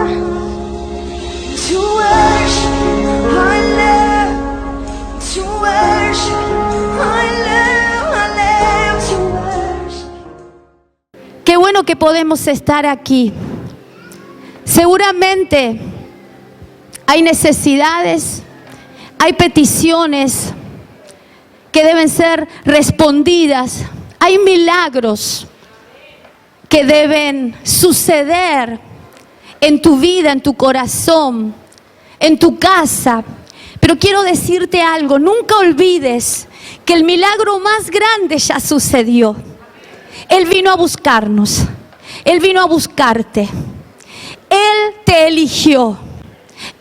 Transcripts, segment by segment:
to worship, I love to worship, I love to worship. Qué bueno que podemos estar aquí. Seguramente hay necesidades, hay peticiones que deben ser respondidas, hay milagros que deben suceder en tu vida, en tu corazón, en tu casa. Pero quiero decirte algo, nunca olvides que el milagro más grande ya sucedió. Él vino a buscarnos, Él vino a buscarte, Él te eligió.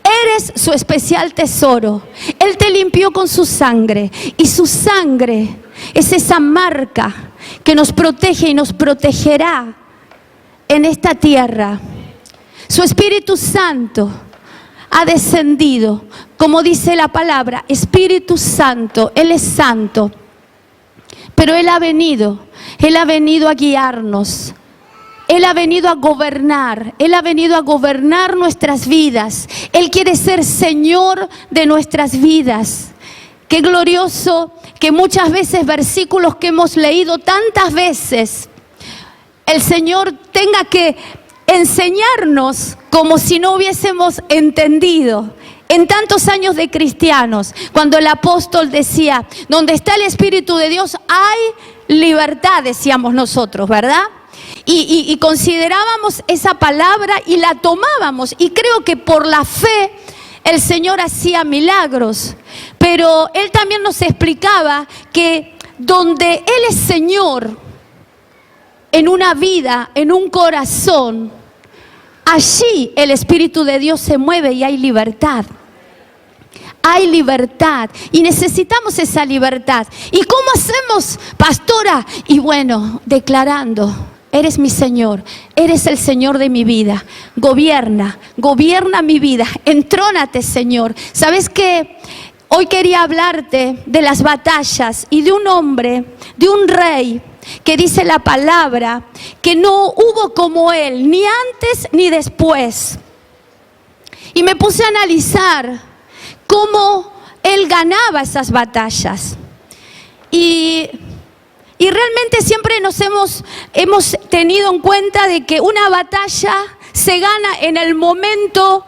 Eres su especial tesoro. Él te limpió con su sangre. Y su sangre es esa marca que nos protege y nos protegerá en esta tierra. Su Espíritu Santo ha descendido. Como dice la palabra, Espíritu Santo, Él es santo. Pero Él ha venido a guiarnos. Él ha venido a gobernar, Él ha venido a gobernar nuestras vidas. Él quiere ser Señor de nuestras vidas. Qué glorioso que muchas veces versículos que hemos leído tantas veces, el Señor tenga que enseñarnos como si no hubiésemos entendido. En tantos años de cristianos, cuando el apóstol decía, donde está el Espíritu de Dios hay libertad, decíamos nosotros, ¿verdad? Y considerábamos esa palabra y la tomábamos, y creo que por la fe el Señor hacía milagros, pero Él también nos explicaba que donde Él es Señor en una vida, en un corazón, allí el Espíritu de Dios se mueve y hay libertad. Hay libertad y necesitamos esa libertad. ¿Y cómo hacemos, pastora? Y bueno, declarando, eres mi Señor, eres el Señor de mi vida. Gobierna mi vida, entrónate, Señor. ¿Sabes qué? Hoy quería hablarte de las batallas y de un hombre, de un rey, que dice la palabra que no hubo como él, ni antes ni después. Y me puse a analizar cómo él ganaba esas batallas. Y realmente siempre nos hemos tenido en cuenta de que una batalla se gana en el momento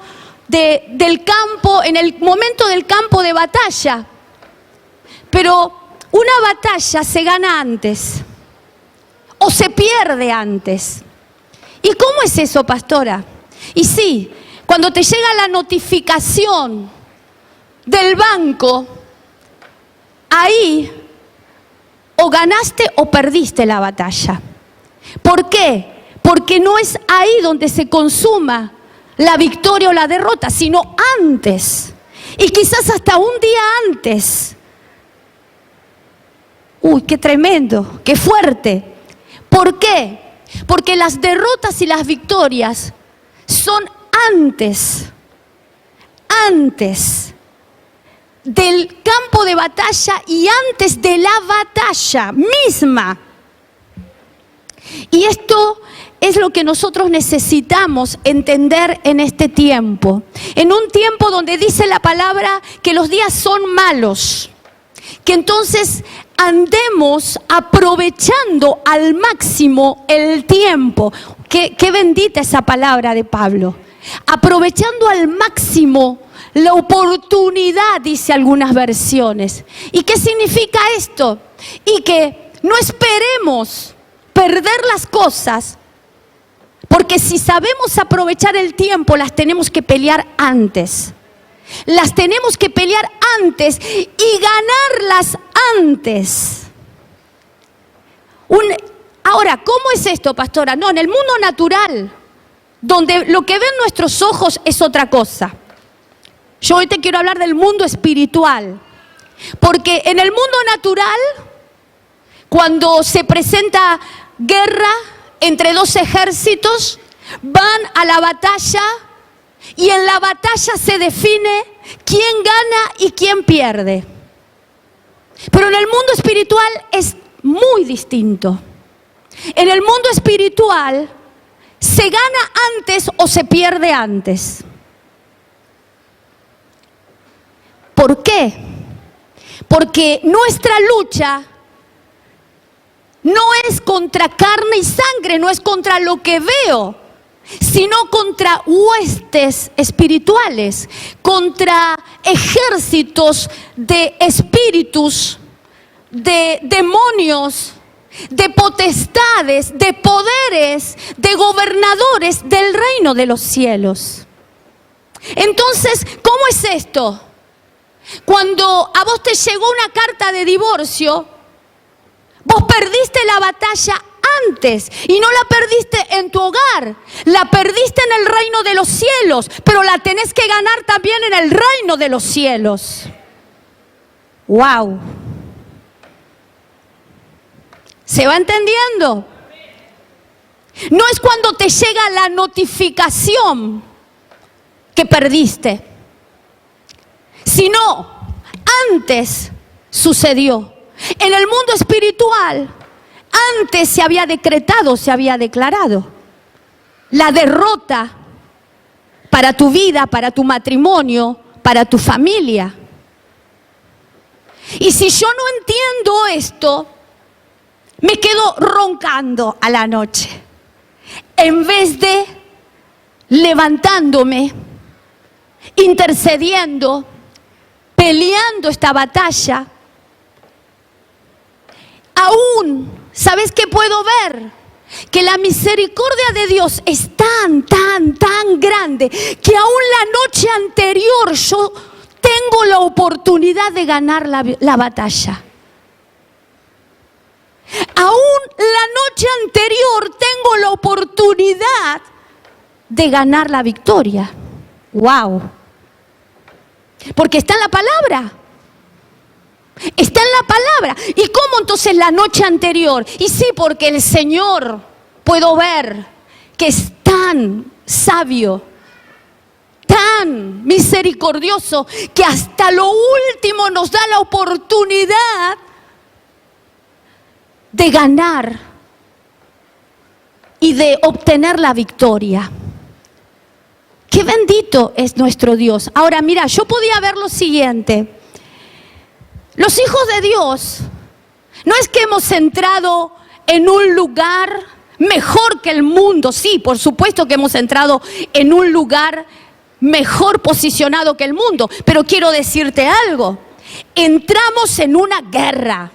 del campo, en el momento del campo de batalla. Pero una batalla se gana antes o se pierde antes. ¿Y cómo es eso, pastora? Y sí, cuando te llega la notificación del banco, ahí o ganaste o perdiste la batalla. ¿Por qué? Porque no es ahí donde se consuma la victoria o la derrota, sino antes. Y quizás hasta un día antes. Uy, qué tremendo, qué fuerte. ¿Por qué? Porque las derrotas y las victorias son antes del campo de batalla y antes de la batalla misma. Y esto es lo que nosotros necesitamos entender en este tiempo. En un tiempo donde dice la palabra que los días son malos. Que entonces andemos aprovechando al máximo el tiempo. Qué bendita esa palabra de Pablo. Aprovechando al máximo la oportunidad, dice algunas versiones. ¿Y qué significa esto? Y que no esperemos perder las cosas, porque si sabemos aprovechar el tiempo, las tenemos que pelear antes. Las tenemos que pelear antes y ganarlas antes. Ahora, ¿cómo es esto, pastora? No, en el mundo natural, donde lo que ven nuestros ojos es otra cosa. Yo hoy te quiero hablar del mundo espiritual. Porque en el mundo natural, cuando se presenta guerra entre dos ejércitos, van a la batalla y en la batalla se define quién gana y quién pierde. Pero en el mundo espiritual es muy distinto. En el mundo espiritual, ¿se gana antes o se pierde antes? ¿Por qué? Porque nuestra lucha no es contra carne y sangre, no es contra lo que veo, sino contra huestes espirituales, contra ejércitos de espíritus, de demonios, de potestades, de poderes, de gobernadores del reino de los cielos. Entonces, ¿cómo es esto? Cuando a vos te llegó una carta de divorcio, vos perdiste la batalla antes y no la perdiste en tu hogar, la perdiste en el reino de los cielos, pero la tenés que ganar también en el reino de los cielos. ¡Wow! ¿Se va entendiendo? No es cuando te llega la notificación que perdiste, sino antes sucedió. En el mundo espiritual, antes se había decretado, se había declarado la derrota para tu vida, para tu matrimonio, para tu familia. Y si yo no entiendo esto, me quedo roncando a la noche, en vez de levantándome, intercediendo, peleando esta batalla. Aún, ¿sabes qué puedo ver? Que la misericordia de Dios es tan grande, que aún la noche anterior yo tengo la oportunidad de ganar la batalla. Aún la noche anterior tengo la oportunidad de ganar la victoria. ¡Wow! Porque está en la palabra. Está en la palabra. ¿Y cómo entonces la noche anterior? Y sí, porque el Señor, puedo ver que es tan sabio, tan misericordioso, que hasta lo último nos da la oportunidad de ganar y de obtener la victoria. ¡Qué bendito es nuestro Dios! Ahora mira, yo podía ver lo siguiente. Los hijos de Dios, no es que hemos entrado en un lugar mejor que el mundo. Sí, por supuesto que hemos entrado en un lugar mejor posicionado que el mundo. Pero quiero decirte algo. Entramos en una guerra.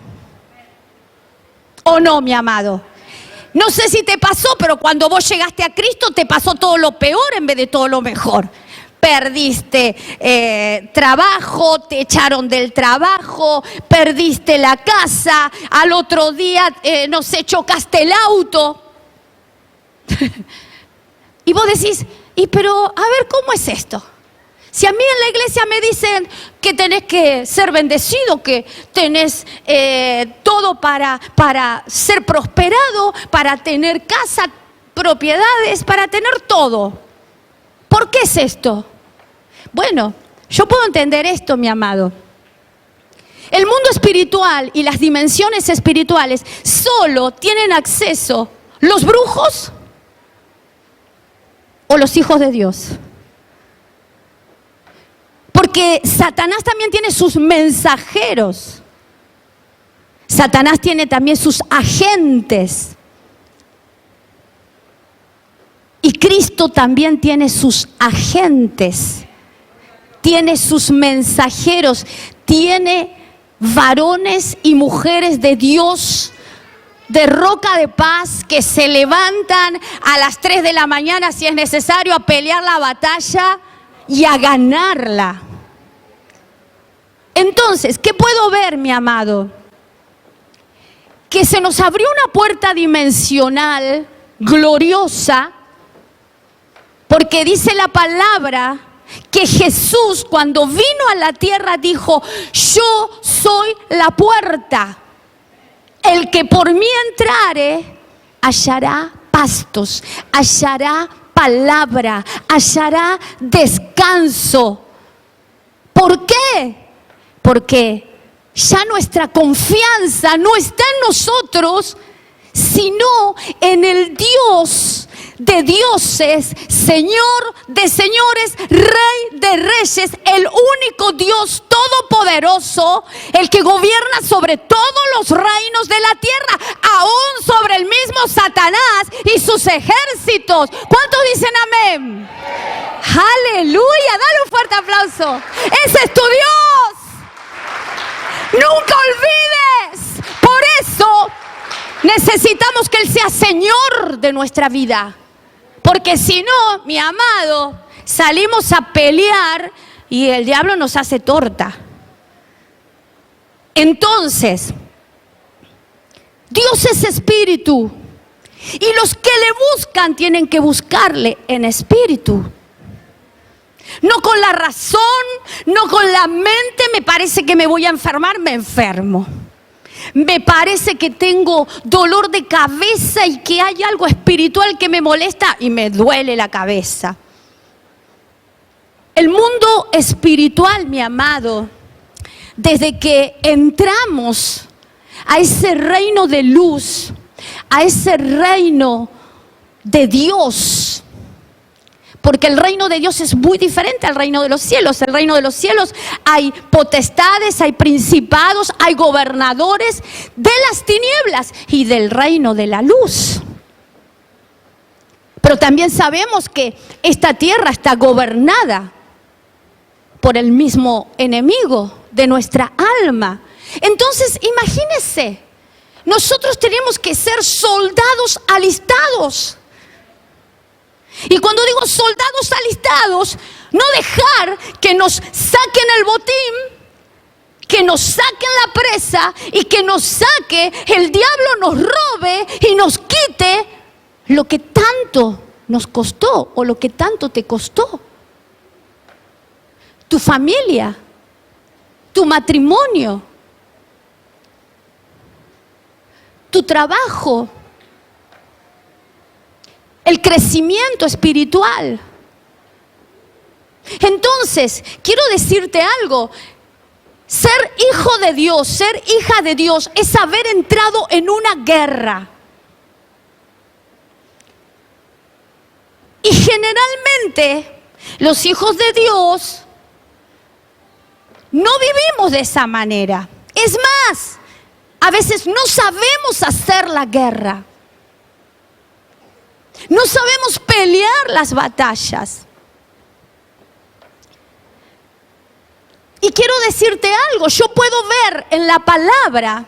¿O no, mi amado? No sé si te pasó, pero cuando vos llegaste a Cristo te pasó todo lo peor en vez de todo lo mejor. Perdiste trabajo, te echaron del trabajo, perdiste la casa, al otro día, no sé, chocaste el auto. Y vos decís, pero a ver, ¿cómo es esto? Si a mí en la iglesia me dicen que tenés que ser bendecido, que tenés todo para ser prosperado, para tener casa, propiedades, para tener todo. ¿Por qué es esto? Bueno, yo puedo entender esto, mi amado. El mundo espiritual y las dimensiones espirituales solo tienen acceso los brujos o los hijos de Dios. Porque Satanás también tiene sus mensajeros. Satanás tiene también sus agentes. Y Cristo también tiene sus agentes. Tiene sus mensajeros. Tiene varones y mujeres de Dios, de roca de paz, que se levantan a las 3 de la mañana si es necesario a pelear la batalla y a ganarla. Entonces, ¿qué puedo ver, mi amado? Que se nos abrió una puerta dimensional gloriosa, porque dice la palabra que Jesús, cuando vino a la tierra, dijo: yo soy la puerta. El que por mí entrare hallará pastos, hallará palabra, hallará descanso. ¿Por qué? Porque ya nuestra confianza no está en nosotros, sino en el Dios de dioses, Señor de señores, Rey de reyes, el único Dios todopoderoso, el que gobierna sobre todos los reinos de la tierra, aún sobre el mismo Satanás y sus ejércitos. ¿Cuántos dicen amén? Aleluya, dale un fuerte aplauso. Ese es tu Dios. Nunca olvides. Por eso necesitamos que Él sea Señor de nuestra vida. Porque si no, mi amado, salimos a pelear y el diablo nos hace torta. Entonces, Dios es espíritu. Y los que le buscan tienen que buscarle en espíritu. No con la razón, no con la mente. Me parece que me voy a enfermar, me enfermo. Me parece que tengo dolor de cabeza y que hay algo espiritual que me molesta y me duele la cabeza. El mundo espiritual, mi amado, desde que entramos a ese reino de luz, a ese reino de Dios, porque el reino de Dios es muy diferente al reino de los cielos. El reino de los cielos hay potestades, hay principados, hay gobernadores de las tinieblas y del reino de la luz. Pero también sabemos que esta tierra está gobernada por el mismo enemigo de nuestra alma. Entonces, imagínense, nosotros tenemos que ser soldados alistados. Y cuando digo soldados alistados, no dejar que nos saquen el botín, que nos saquen la presa y que nos saque, el diablo nos robe y nos quite lo que tanto nos costó o lo que tanto te costó. Tu familia, tu matrimonio, tu trabajo, el crecimiento espiritual. Entonces, quiero decirte algo. Ser hijo de Dios, ser hija de Dios, es haber entrado en una guerra. Y generalmente, los hijos de Dios no vivimos de esa manera. Es más, a veces no sabemos hacer la guerra. No sabemos pelear las batallas. Y quiero decirte algo, yo puedo ver en la palabra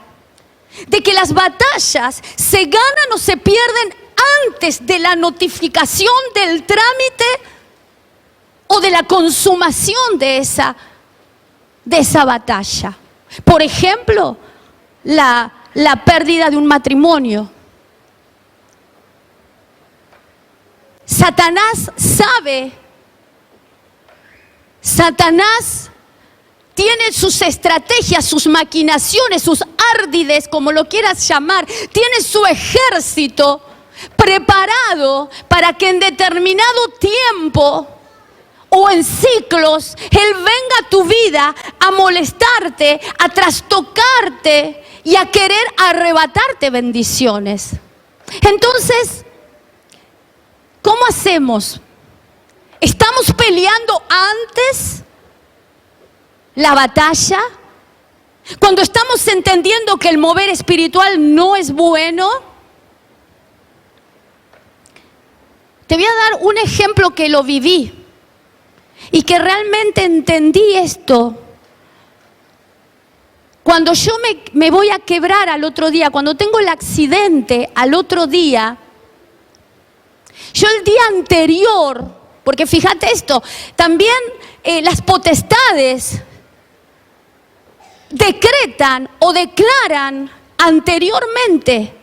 de que las batallas se ganan o se pierden antes de la notificación del trámite o de la consumación de esa batalla. Por ejemplo, la pérdida de un matrimonio. Satanás sabe, Satanás tiene sus estrategias, sus maquinaciones, sus ardides, como lo quieras llamar, tiene su ejército preparado para que en determinado tiempo o en ciclos Él venga a tu vida a molestarte, a trastocarte y a querer arrebatarte bendiciones. Entonces, ¿cómo hacemos? ¿Estamos peleando antes la batalla? Cuando estamos entendiendo que el mover espiritual no es bueno. Te voy a dar un ejemplo que lo viví y que realmente entendí esto. Cuando yo me voy a quebrar al otro día, cuando tengo el accidente al otro día, yo el día anterior, porque fíjate esto, también las potestades decretan o declaran anteriormente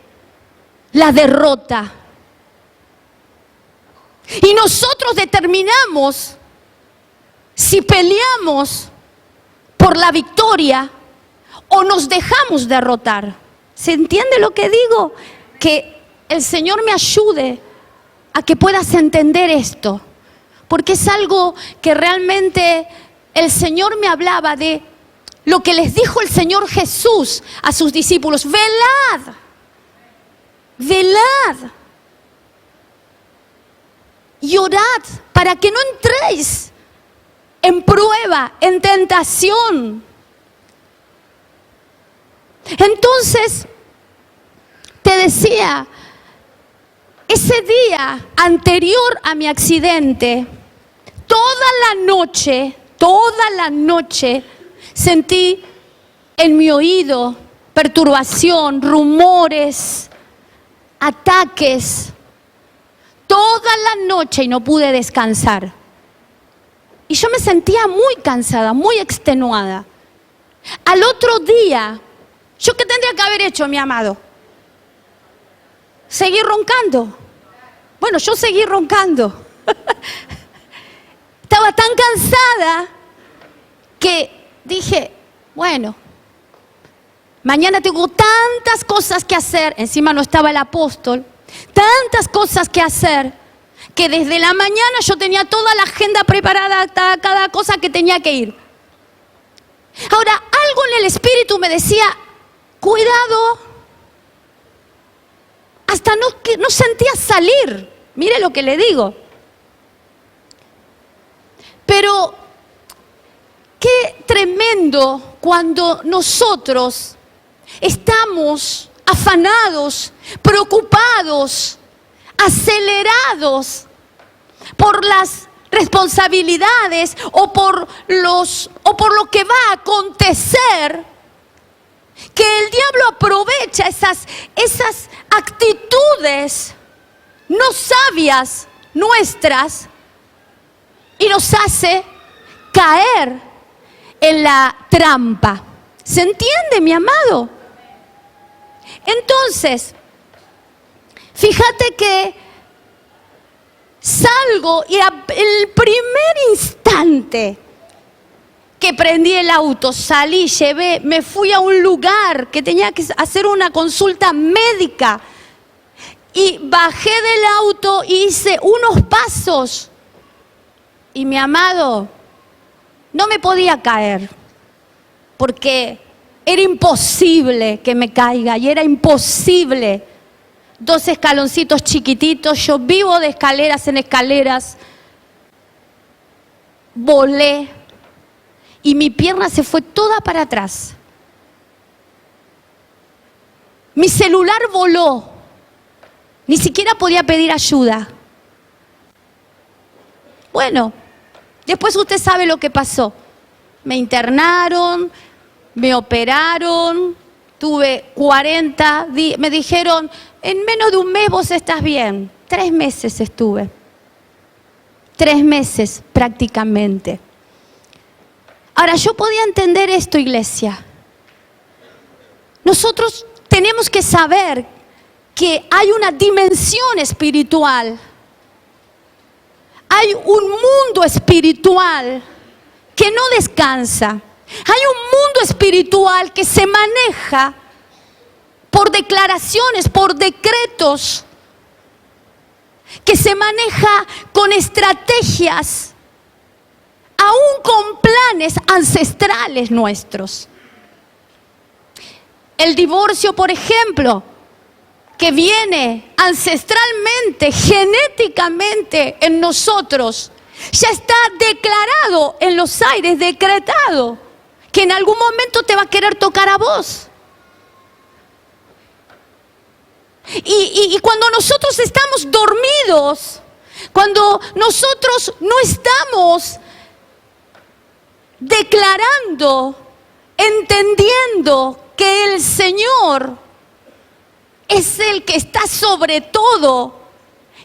la derrota. Y nosotros determinamos si peleamos por la victoria o nos dejamos derrotar. ¿Se entiende lo que digo? Que el Señor me ayude a que puedas entender esto, porque es algo que realmente el Señor me hablaba de lo que les dijo el Señor Jesús a sus discípulos: velad, velad. y orad para que no entréis en prueba, en tentación. Entonces, te decía, ese día anterior a mi accidente, toda la noche sentí en mi oído perturbación, rumores, ataques, toda la noche, y no pude descansar. Y yo me sentía muy cansada, muy extenuada. Al otro día, ¿yo qué tendría que haber hecho, mi amado? Seguir roncando. Bueno, yo seguí roncando. Estaba tan cansada que dije, bueno, mañana tengo tantas cosas que hacer. Encima no estaba el apóstol. Tantas cosas que hacer, que desde la mañana yo tenía toda la agenda preparada, cada cosa que tenía que ir. Ahora, algo en el espíritu me decía, cuidado, hasta no sentía salir. Mire lo que le digo. Pero qué tremendo cuando nosotros estamos afanados, preocupados, acelerados por las responsabilidades o por lo que va a acontecer, que el diablo aprovecha esas actitudes no sabias nuestras y nos hace caer en la trampa. ¿Se entiende, mi amado? Entonces, fíjate que salgo y el primer instante que prendí el auto, salí, me fui a un lugar que tenía que hacer una consulta médica y bajé del auto y hice unos pasos y, mi amado, no me podía caer porque era imposible que me caiga y era imposible. 2 escaloncitos chiquititos, yo vivo de escaleras en escaleras. Volé y mi pierna se fue toda para atrás. Mi celular voló. Ni siquiera podía pedir ayuda. Bueno, después usted sabe lo que pasó. Me internaron, me operaron, tuve 40 días, me dijeron, en menos de un mes vos estás bien. 3 meses estuve. 3 meses prácticamente. Ahora, yo podía entender esto, iglesia. Nosotros tenemos que saber que hay una dimensión espiritual. Hay un mundo espiritual que no descansa. Hay un mundo espiritual que se maneja por declaraciones, por decretos, que se maneja con estrategias, aún con planes ancestrales nuestros. El divorcio, por ejemplo, que viene ancestralmente, genéticamente en nosotros, ya está declarado en los aires, decretado, que en algún momento te va a querer tocar a vos. Y cuando nosotros estamos dormidos, cuando nosotros no estamos declarando, entendiendo que el Señor es el que está sobre todo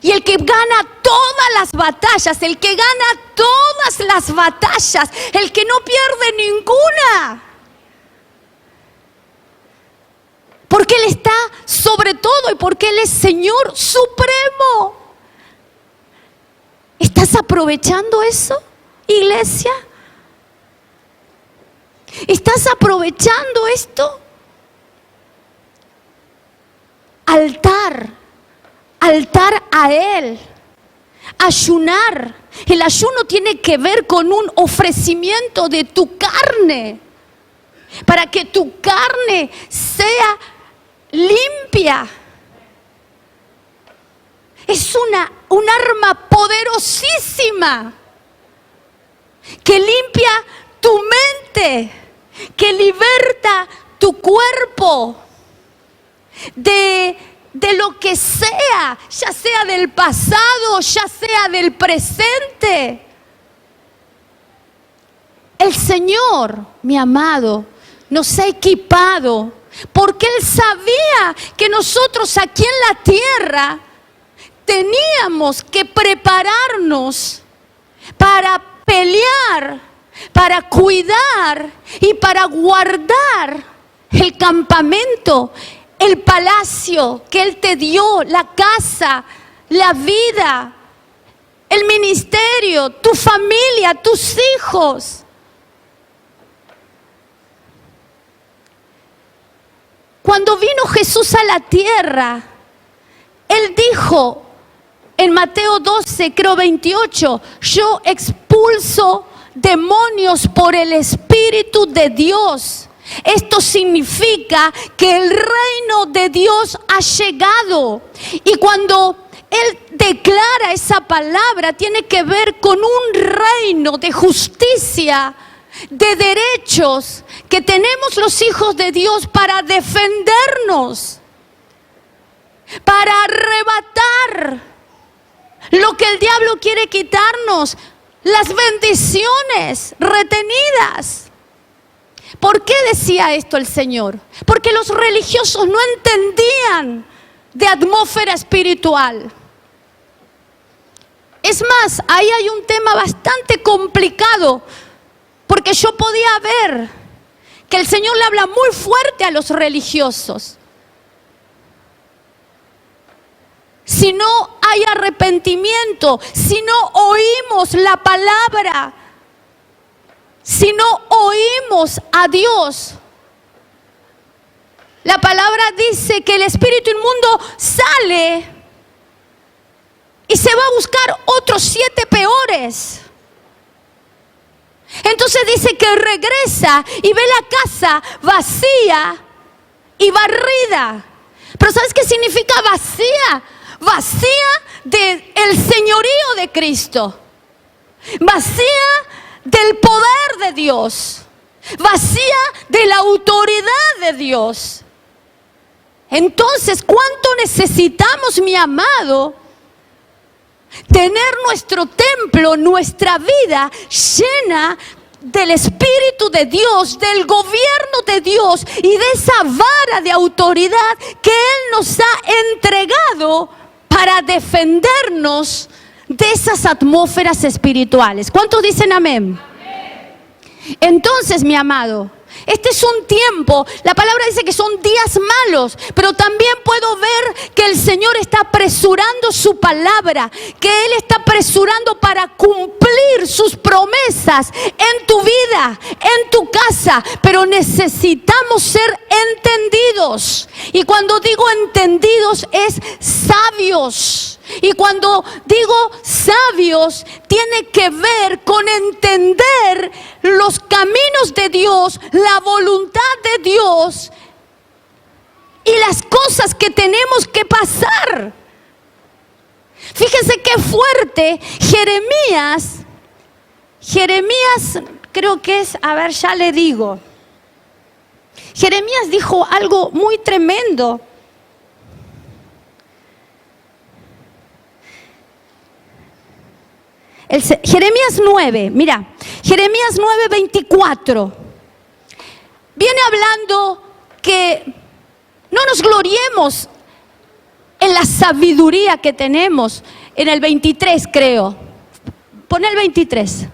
y el que gana todas las batallas, el que gana todas las batallas, el que no pierde ninguna. Porque Él está sobre todo y porque Él es Señor supremo. ¿Estás aprovechando eso, iglesia? ¿Estás aprovechando esto? Altar a Él. Ayunar. El ayuno tiene que ver con un ofrecimiento de tu carne, para que tu carne sea limpia. es un arma poderosísima que limpia tu mente, que liberta tu cuerpo de lo que sea, ya sea del pasado, ya sea del presente. El Señor, mi amado, nos ha equipado porque Él sabía que nosotros aquí en la tierra teníamos que prepararnos para pelear, para cuidar y para guardar el campamento, el palacio que Él te dio, la casa, la vida, el ministerio, tu familia, tus hijos. Cuando vino Jesús a la tierra, Él dijo en Mateo 12, creo 28, yo expulso demonios por el Espíritu de Dios. Esto significa que el reino de Dios ha llegado. Y cuando Él declara esa palabra, tiene que ver con un reino de justicia, de derechos que tenemos los hijos de Dios para defendernos, para arrebatar lo que el diablo quiere quitarnos, las bendiciones retenidas. ¿Por qué decía esto el Señor? Porque los religiosos no entendían de atmósfera espiritual. Es más, ahí hay un tema bastante complicado, porque yo podía ver que el Señor le habla muy fuerte a los religiosos. Si no hay arrepentimiento, si no oímos la palabra, si no oímos a Dios, la palabra dice que el espíritu inmundo sale y se va a buscar otros 7 peores. Entonces dice que regresa y ve la casa vacía y barrida. Pero ¿sabes qué significa vacía? Vacía del señorío de Cristo, vacía del poder de Dios, vacía de la autoridad de Dios. Entonces, ¿cuánto necesitamos, mi amado, tener nuestro templo, nuestra vida llena del Espíritu de Dios, del gobierno de Dios y de esa vara de autoridad que Él nos ha entregado para defendernos de esas atmósferas espirituales? ¿Cuántos dicen amén? Entonces, mi amado, este es un tiempo, la palabra dice que son días malos, pero también puedo ver que el Señor está apresurando su palabra, que Él está apresurando para cumplir sus promesas en tu vida, en tu casa, pero necesitamos ser entendidos. Y cuando digo entendidos es sabios. Y cuando digo sabios, tiene que ver con entender los caminos de Dios, la voluntad de Dios y las cosas que tenemos que pasar. Fíjense qué fuerte. Jeremías creo que es, a ver, ya le digo. Jeremías dijo algo muy tremendo. Jeremías 9, mira, Jeremías 9, 24. Viene hablando que no nos gloriemos en la sabiduría que tenemos. En el 23 creo. Pon el 23.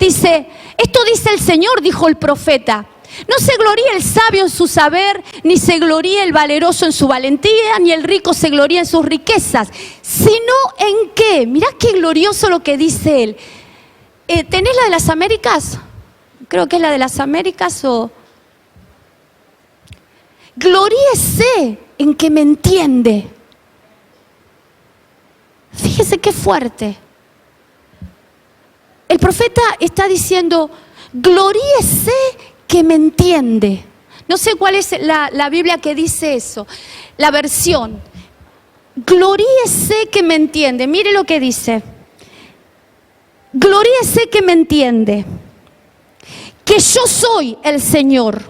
Dice, esto dice el Señor, dijo el profeta. No se gloríe el sabio en su saber, ni se gloríe el valeroso en su valentía, ni el rico se gloríe en sus riquezas, sino en qué. Mirá qué glorioso lo que dice él. ¿Tenés la de las Américas? Creo que es la de las Américas o... Gloríese en que me entiende. Fíjese qué fuerte. El profeta está diciendo, gloríese que me entiende. No sé cuál es la Biblia que dice eso, la versión. gloríese que me entiende. Mire lo que dice. Gloríese que me entiende, que yo soy el Señor,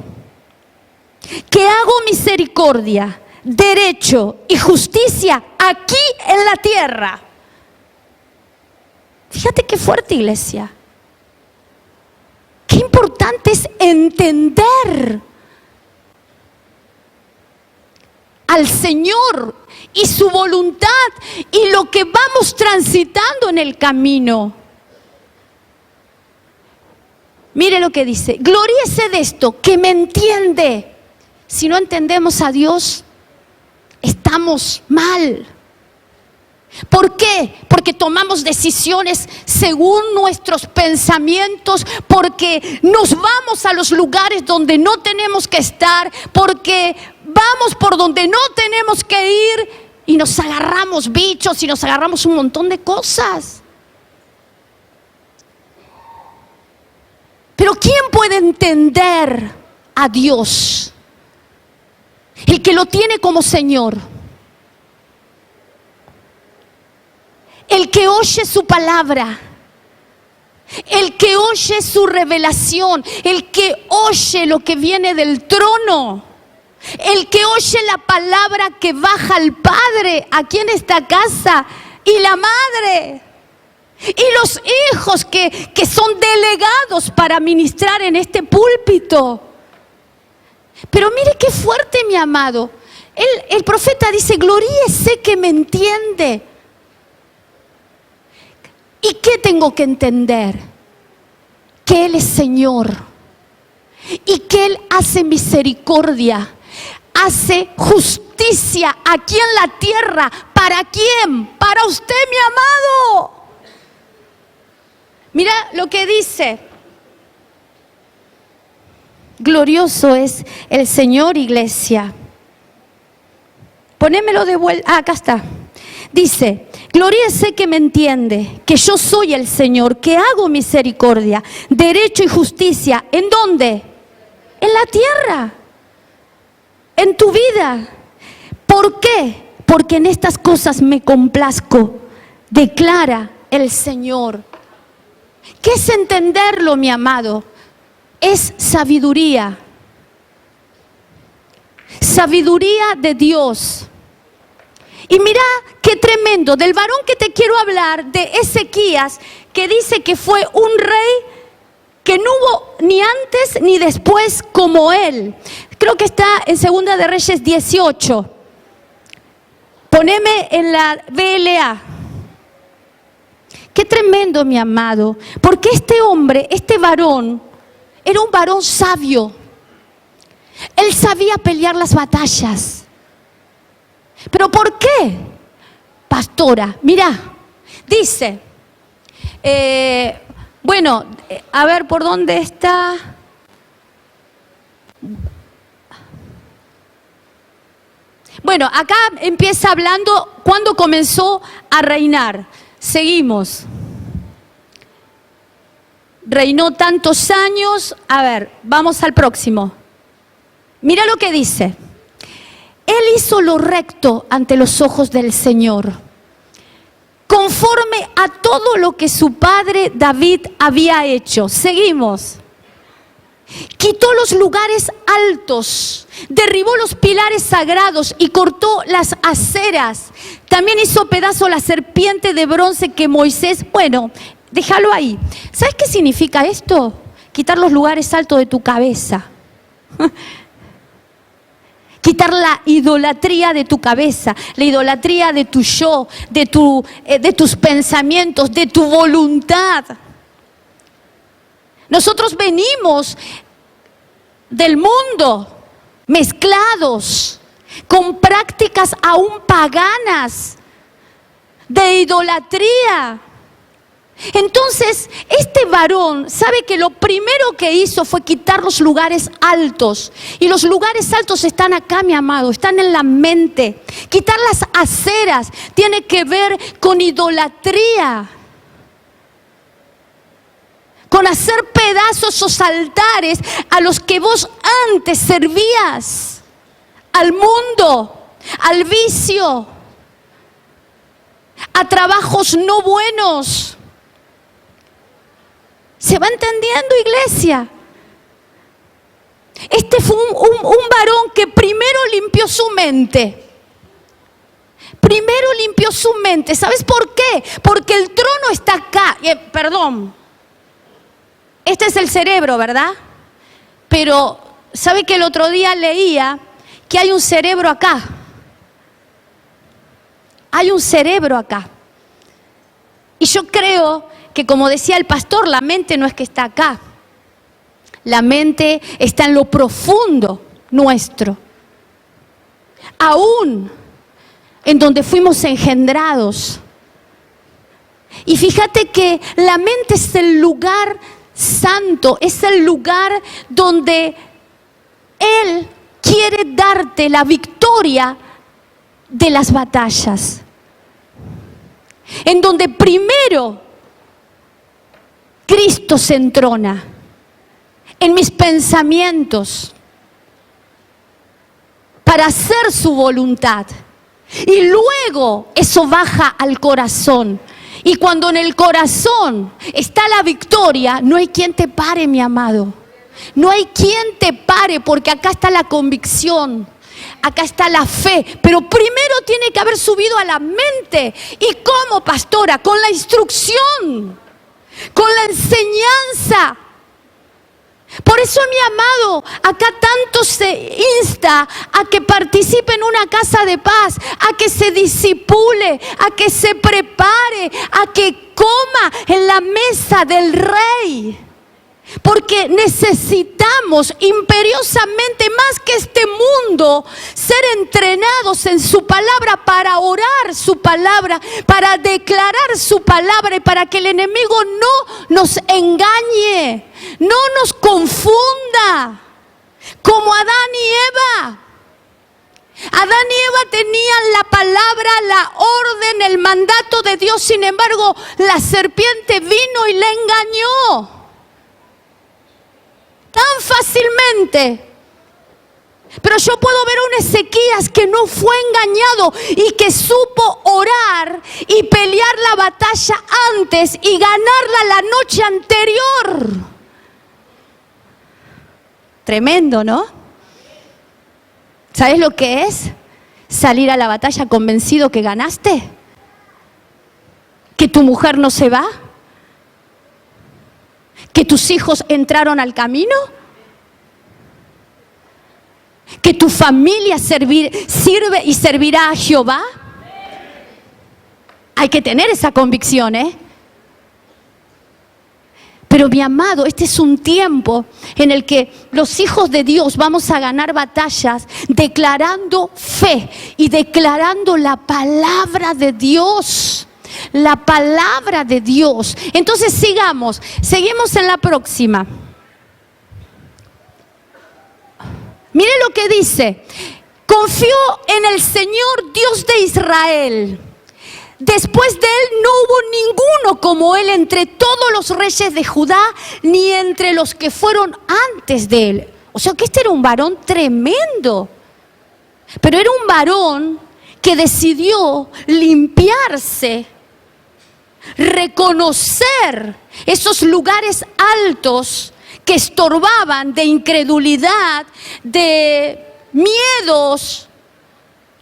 que hago misericordia, derecho y justicia aquí en la tierra. Fíjate qué fuerte, iglesia. Qué importante es entender al Señor y su voluntad y lo que vamos transitando en el camino. Mire lo que dice, gloríese de esto, que me entiende. Si no entendemos a Dios, estamos mal. ¿Por qué? Porque tomamos decisiones según nuestros pensamientos, porque nos vamos a los lugares donde no tenemos que estar, porque vamos por donde no tenemos que ir y nos agarramos bichos y nos agarramos un montón de cosas. Pero ¿quién puede entender a Dios? El que lo tiene como Señor. El que oye su palabra. El que oye su revelación. El que oye lo que viene del trono. El que oye la palabra que baja al Padre aquí en esta casa. Y la madre. Y los hijos que son delegados para ministrar en este púlpito. Pero mire qué fuerte, mi amado. El profeta dice, gloríese que me entiende. ¿Y qué tengo que entender? Que Él es Señor. Y que Él hace misericordia. Hace justicia aquí en la tierra. ¿Para quién? Para usted, mi amado. Mira lo que dice. Glorioso es el Señor, iglesia. Ponémelo de vuelta. Acá está. Dice, gloríese que me entiende, que yo soy el Señor, que hago misericordia, derecho y justicia. ¿En dónde? En la tierra. En tu vida. ¿Por qué? Porque en estas cosas me complazco, declara el Señor. ¿Qué es entenderlo, mi amado? Es sabiduría. Sabiduría de Dios. Y mira qué tremendo, del varón que te quiero hablar, de Ezequías, que dice que fue un rey que no hubo ni antes ni después como él. Creo que está en Segunda de Reyes 18. Poneme en la BLA. Qué tremendo, mi amado, porque este hombre, este varón, era un varón sabio. Él sabía pelear las batallas. ¿Pero por qué? Pastora, mira, dice, a ver por dónde está. Bueno, acá empieza hablando cuando comenzó a reinar. Seguimos. Reinó tantos años. A ver, vamos al próximo. Mira lo que dice. Él hizo lo recto ante los ojos del Señor, conforme a todo lo que su padre David había hecho. Seguimos. Quitó los lugares altos, derribó los pilares sagrados y cortó las aceras. También hizo pedazo la serpiente de bronce que Moisés... Bueno, déjalo ahí. ¿Sabes qué significa esto? Quitar los lugares altos de tu cabeza. Quitar la idolatría de tu cabeza, la idolatría de tu yo, de tus pensamientos, de tu voluntad. Nosotros venimos del mundo mezclados con prácticas aún paganas de idolatría. Entonces, este varón sabe que lo primero que hizo fue quitar los lugares altos. Y los lugares altos están acá, mi amado, están en la mente. Quitar las aceras tiene que ver con idolatría. Con hacer pedazos esos altares a los que vos antes servías. Al mundo, al vicio. a trabajos no buenos. ¿Se va entendiendo, iglesia? Este fue un varón que primero limpió su mente. Primero limpió su mente. ¿Sabes por qué? Porque el trono está acá. Perdón. Este es el cerebro, ¿verdad? Pero, ¿sabe que el otro día leía que hay un cerebro acá? Hay un cerebro acá. Y yo creo que, como decía el pastor, la mente no es que está acá. La mente está en lo profundo nuestro. Aún en donde fuimos engendrados. Y fíjate que la mente es el lugar santo, es el lugar donde Él quiere darte la victoria de las batallas. En donde primero Cristo se entrona en mis pensamientos para hacer su voluntad. Y luego eso baja al corazón. Y cuando en el corazón está la victoria, no hay quien te pare, mi amado. No hay quien te pare, porque acá está la convicción, acá está la fe. Pero primero tiene que haber subido a la mente. ¿Y cómo, pastora? Con la instrucción, con la enseñanza. Por eso, mi amado, acá tanto se insta a que participe en una casa de paz, a que se disipule, a que se prepare, a que coma en la mesa del Rey. Porque necesitamos imperiosamente, más que este mundo, ser entrenados en su palabra, para orar su palabra, para declarar su palabra, y para que el enemigo no nos engañe, no nos confunda, como Adán y Eva. Adán y Eva tenían la palabra, la orden, el mandato de Dios. Sin embargo, la serpiente vino y le engañó tan fácilmente. Pero yo puedo ver a un Ezequías que no fue engañado y que supo orar y pelear la batalla antes y ganarla la noche anterior. Tremendo, ¿no? ¿Sabes lo que es salir a la batalla convencido que ganaste? ¿Que tu mujer no se va? ¿Que tus hijos entraron al camino? ¿Que tu familia sirve y servirá a Jehová? Hay que tener esa convicción, ¿eh? Pero, mi amado, este es un tiempo en el que los hijos de Dios vamos a ganar batallas declarando fe y declarando la palabra de Dios. La palabra de Dios. Entonces seguimos en la próxima. Mire lo que dice: confió en el Señor Dios de Israel. Después de él no hubo ninguno como él entre todos los reyes de Judá, ni entre los que fueron antes de él. O sea que este era un varón tremendo. Pero era un varón que decidió limpiarse, reconocer esos lugares altos que estorbaban, de incredulidad, de miedos,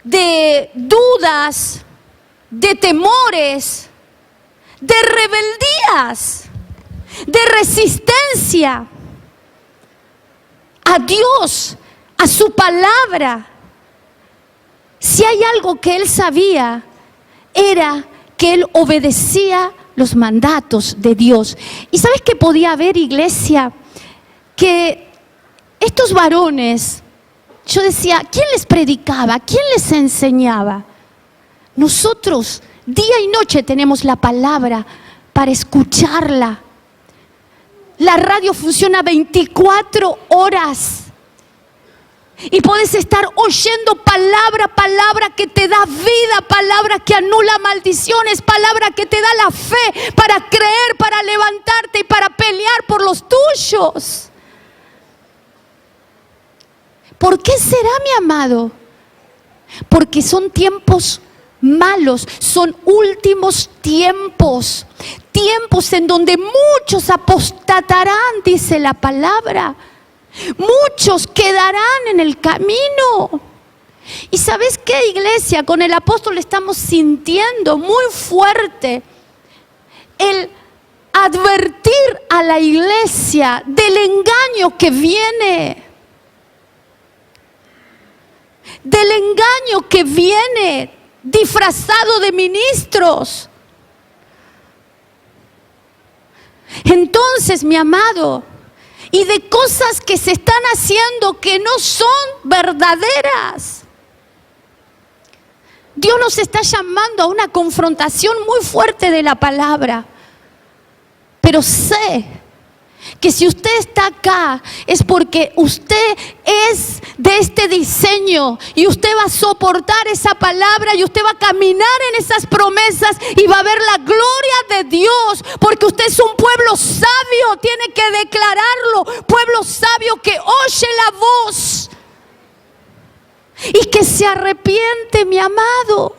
de dudas, de temores, de rebeldías, de resistencia a Dios, a su palabra. Si hay algo que él sabía, era que él obedecía los mandatos de Dios. ¿Y sabes qué podía haber, iglesia? Que estos varones, yo decía, ¿quién les predicaba? ¿Quién les enseñaba? Nosotros día y noche tenemos la palabra para escucharla. La radio funciona 24 horas. Y puedes estar oyendo palabra que te da vida, palabra que anula maldiciones, palabra que te da la fe para creer, para levantarte y para pelear por los tuyos. ¿Por qué será, mi amado? Porque son tiempos malos, son últimos tiempos. Tiempos en donde muchos apostatarán, dice la palabra. Muchos quedarán en el camino. ¿Y sabes qué, iglesia? Con el apóstol estamos sintiendo muy fuerte el advertir a la iglesia del engaño que viene. Del engaño que viene disfrazado de ministros. Entonces, mi amado, y de cosas que se están haciendo que no son verdaderas. Dios nos está llamando a una confrontación muy fuerte de la palabra. Pero sé que si usted está acá es porque usted es de este diseño y usted va a soportar esa palabra y usted va a caminar en esas promesas y va a ver la gloria de Dios, porque usted es un pueblo sabio, tiene que declararlo, pueblo sabio que oye la voz y que se arrepiente, mi amado.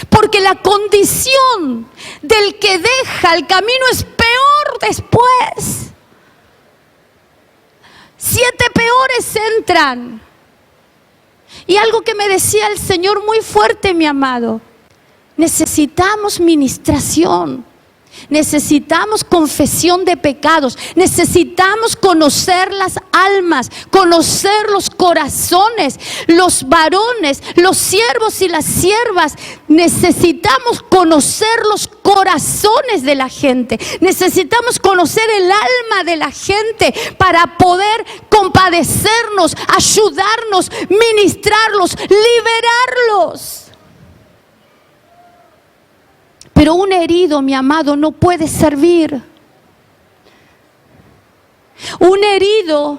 Porque la condición del que deja el camino es peor después. 7 peores entran. Y algo que me decía el Señor muy fuerte, mi amado. Necesitamos ministración. Necesitamos confesión de pecados. Necesitamos conocer las almas, conocer los corazones, los varones, los siervos y las siervas. Necesitamos conocer los corazones de la gente. Necesitamos conocer el alma de la gente para poder compadecernos, ayudarnos, ministrarlos, liberarlos. Pero un herido, mi amado, no puede servir. Un herido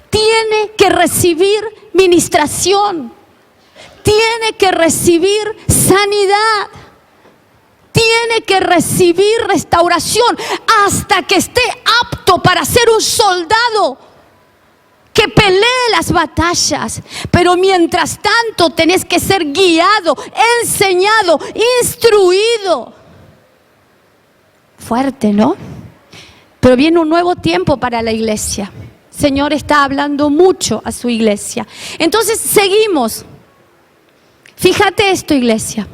tiene que recibir ministración, tiene que recibir sanidad, tiene que recibir restauración hasta que esté apto para ser un soldado que pelee las batallas. Pero mientras tanto tenés que ser guiado, enseñado, instruido. Fuerte, ¿no? Pero viene un nuevo tiempo para la iglesia. El Señor está hablando mucho a su iglesia. Entonces seguimos. Fíjate esto, iglesia.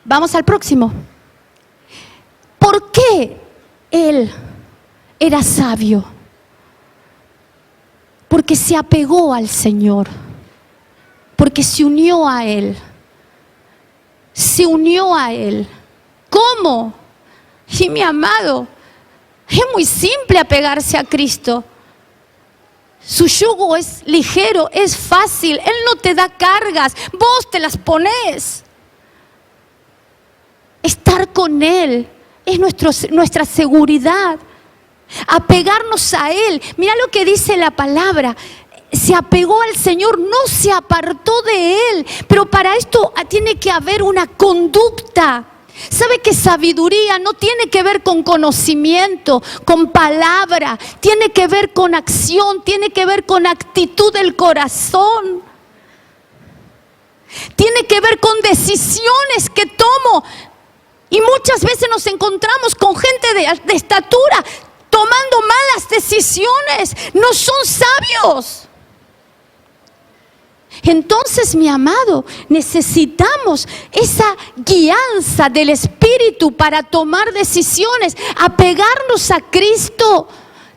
Vamos al próximo. ¿Por qué él era sabio? Porque se apegó al Señor, porque se unió a Él. Se unió a Él. ¿Cómo? Y mi amado, es muy simple apegarse a Cristo. Su yugo es ligero, es fácil. Él no te da cargas, vos te las pones. Estar con Él es nuestra seguridad. Apegarnos a Él. Mira lo que dice la palabra. Se apegó al Señor, no se apartó de Él. Pero para esto tiene que haber una conducta. ¿Sabe que sabiduría no tiene que ver con conocimiento, con palabra? Tiene que ver con acción, tiene que ver con actitud del corazón. Tiene que ver con decisiones que tomo. Y muchas veces nos encontramos con gente de estatura tomando malas decisiones, no son sabios. Entonces, mi amado, necesitamos esa guianza del Espíritu para tomar decisiones, apegarnos a Cristo,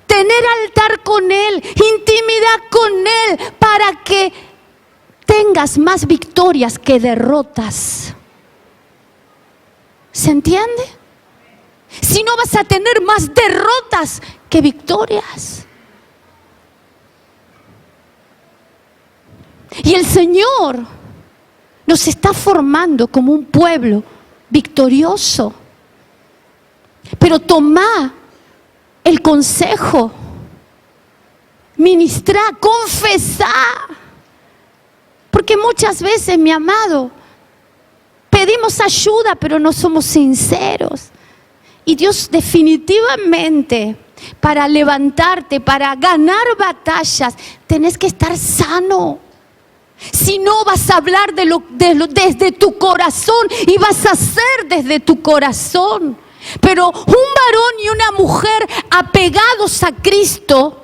tener altar con Él, intimidad con Él, para que tengas más victorias que derrotas. ¿Se entiende? Si no, vas a tener más derrotas que victorias. Y el Señor nos está formando como un pueblo victorioso. Pero toma el consejo, ministra, confesá. Porque muchas veces, mi amado, pedimos ayuda, pero no somos sinceros. Y Dios definitivamente, para levantarte, para ganar batallas, tenés que estar sano. Si no, vas a hablar desde tu corazón y vas a hacer desde tu corazón. Pero un varón y una mujer apegados a Cristo,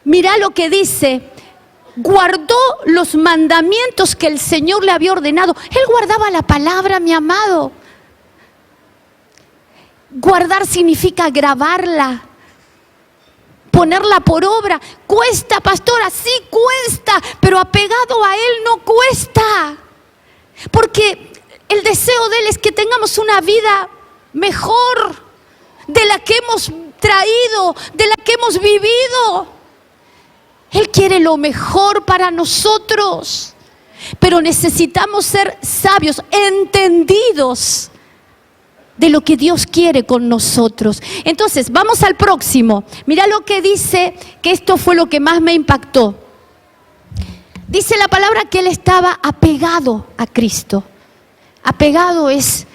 mira lo que dice, guardó los mandamientos que el Señor le había ordenado. Él guardaba la palabra, mi amado. Guardar significa grabarla, ponerla por obra. Cuesta, pastora, sí cuesta, pero apegado a Él no cuesta. Porque el deseo de Él es que tengamos una vida mejor de la que hemos traído, de la que hemos vivido. Él quiere lo mejor para nosotros, pero necesitamos ser sabios, entendidos de lo que Dios quiere con nosotros. Entonces, vamos al próximo. Mira lo que dice, que esto fue lo que más me impactó. Dice la palabra que él estaba apegado a Cristo. Apegado es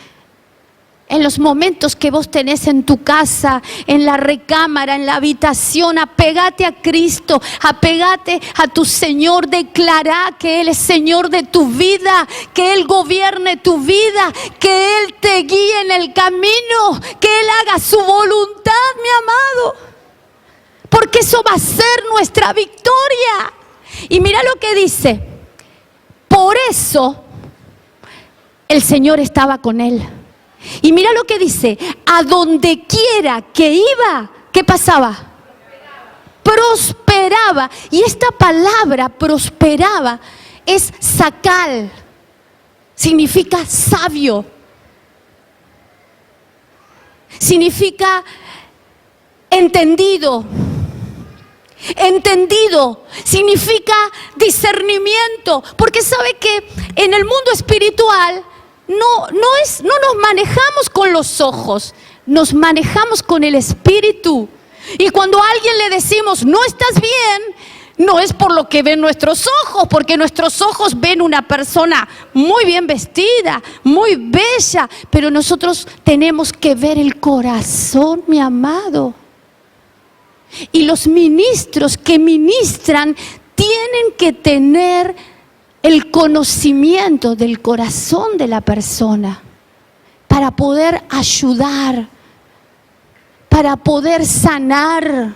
en los momentos que vos tenés en tu casa, en la recámara, en la habitación. Apégate a Cristo, apégate a tu Señor. Declará que Él es Señor de tu vida, que Él gobierne tu vida, que Él te guíe en el camino, que Él haga su voluntad, mi amado. Porque eso va a ser nuestra victoria. Y mira lo que dice. Por eso el Señor estaba con él. Y mira lo que dice, a donde quiera que iba, ¿qué pasaba? Prosperaba. Y esta palabra prosperaba es sacal, significa sabio, significa entendido. Entendido significa discernimiento, porque sabe que en el mundo espiritual no nos manejamos con los ojos, nos manejamos con el espíritu. Y cuando a alguien le decimos no estás bien, no es por lo que ven nuestros ojos, porque nuestros ojos ven una persona muy bien vestida, muy bella, pero nosotros tenemos que ver el corazón, mi amado. Y los ministros que ministran tienen que tener el conocimiento del corazón de la persona para poder ayudar, para poder sanar.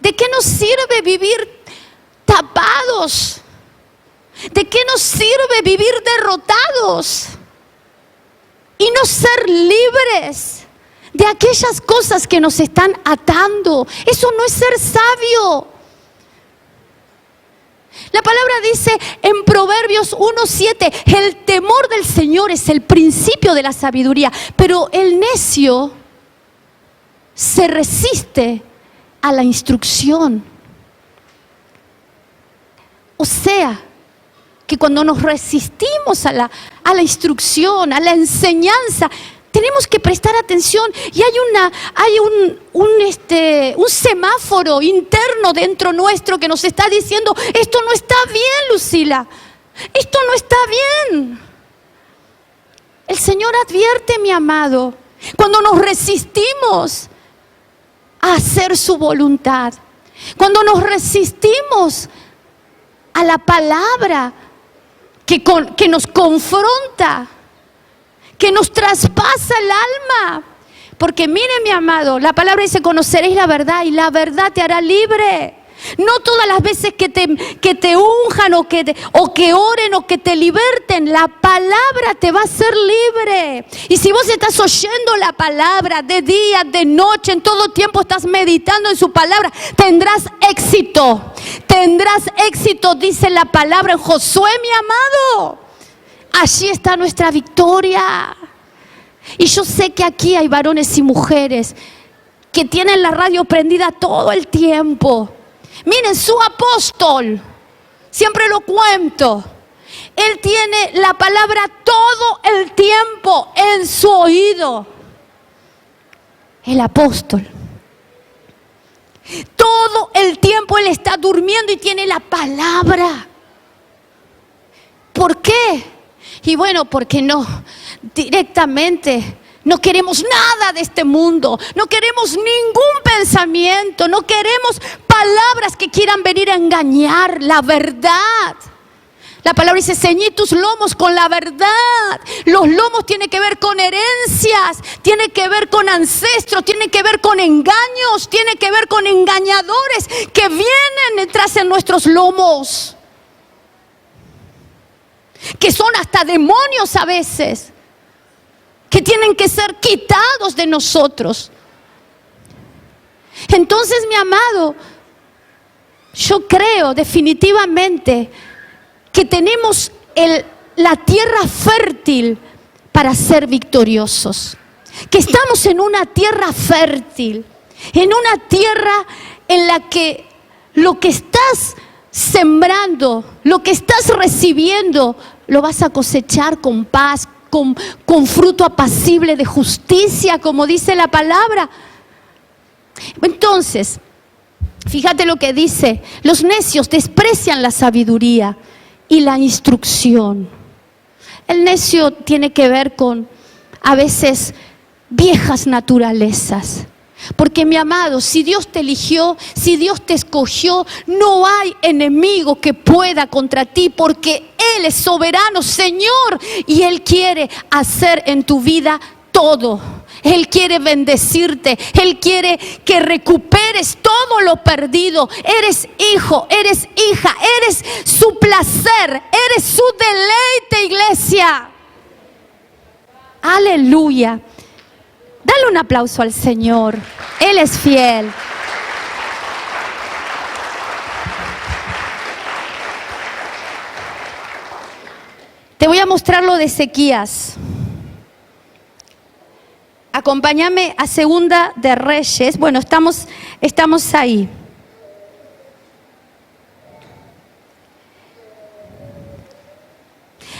¿De qué nos sirve vivir tapados? ¿De qué nos sirve vivir derrotados y no ser libres de aquellas cosas que nos están atando? Eso no es ser sabio. La palabra dice en Proverbios 1:7, el temor del Señor es el principio de la sabiduría, pero el necio se resiste a la instrucción. O sea, que cuando nos resistimos a la instrucción, a la enseñanza, tenemos que prestar atención. Y hay un semáforo interno dentro nuestro que nos está diciendo, esto no está bien, Lucila, esto no está bien. El Señor advierte, mi amado, cuando nos resistimos a hacer su voluntad, cuando nos resistimos a la palabra que nos confronta, que nos traspasa el alma. Porque mire, mi amado, la palabra dice, conoceréis la verdad y la verdad te hará libre. No todas las veces que te unjan o que oren o que te liberten, la palabra te va a hacer libre. Y si vos estás oyendo la palabra de día, de noche, en todo tiempo estás meditando en su palabra, tendrás éxito. Tendrás éxito, dice la palabra en Josué, mi amado. Allí está nuestra victoria. Y yo sé que aquí hay varones y mujeres que tienen la radio prendida todo el tiempo. Miren, su apóstol, siempre lo cuento, él tiene la palabra todo el tiempo en su oído. El apóstol. Todo el tiempo él está durmiendo y tiene la palabra. ¿Por qué? Y bueno, porque no, directamente no queremos nada de este mundo, no queremos ningún pensamiento, no queremos palabras que quieran venir a engañar la verdad. La palabra dice, ceñí tus lomos con la verdad. Los lomos tienen que ver con herencias, tienen que ver con ancestros, tienen que ver con engaños, tienen que ver con engañadores que vienen detrás de nuestros lomos. Que son hasta demonios a veces, que tienen que ser quitados de nosotros. Entonces, mi amado, yo creo definitivamente que tenemos la tierra fértil para ser victoriosos. Que estamos en una tierra fértil, en una tierra en la que lo que estás sembrando, lo que estás recibiendo, lo vas a cosechar con paz, con fruto apacible de justicia, como dice la palabra. Entonces, fíjate lo que dice: los necios desprecian la sabiduría y la instrucción. El necio tiene que ver con, a veces, viejas naturalezas. Porque, mi amado, si Dios te eligió, si Dios te escogió, no hay enemigo que pueda contra ti, porque Él es soberano, Señor, y Él quiere hacer en tu vida todo. Él quiere bendecirte, Él quiere que recuperes todo lo perdido. Eres hijo, eres hija, eres su placer, eres su deleite, iglesia. Aleluya. Dale un aplauso al Señor, Él es fiel. Te voy a mostrar lo de Ezequías. Acompáñame a Segunda de Reyes. Bueno, estamos ahí.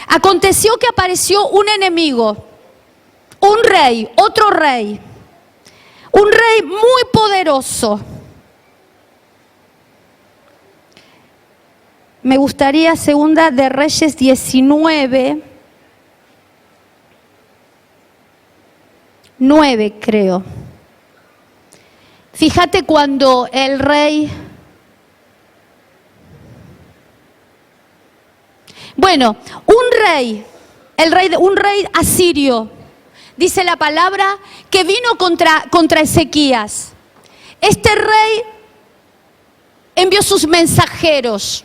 Aconteció que apareció un enemigo, un rey, otro rey, un rey muy poderoso. Me gustaría Segunda de Reyes 19. 9, creo. Fíjate cuando el rey, bueno, un rey asirio, dice la palabra, que vino contra Ezequías. Este rey envió sus mensajeros.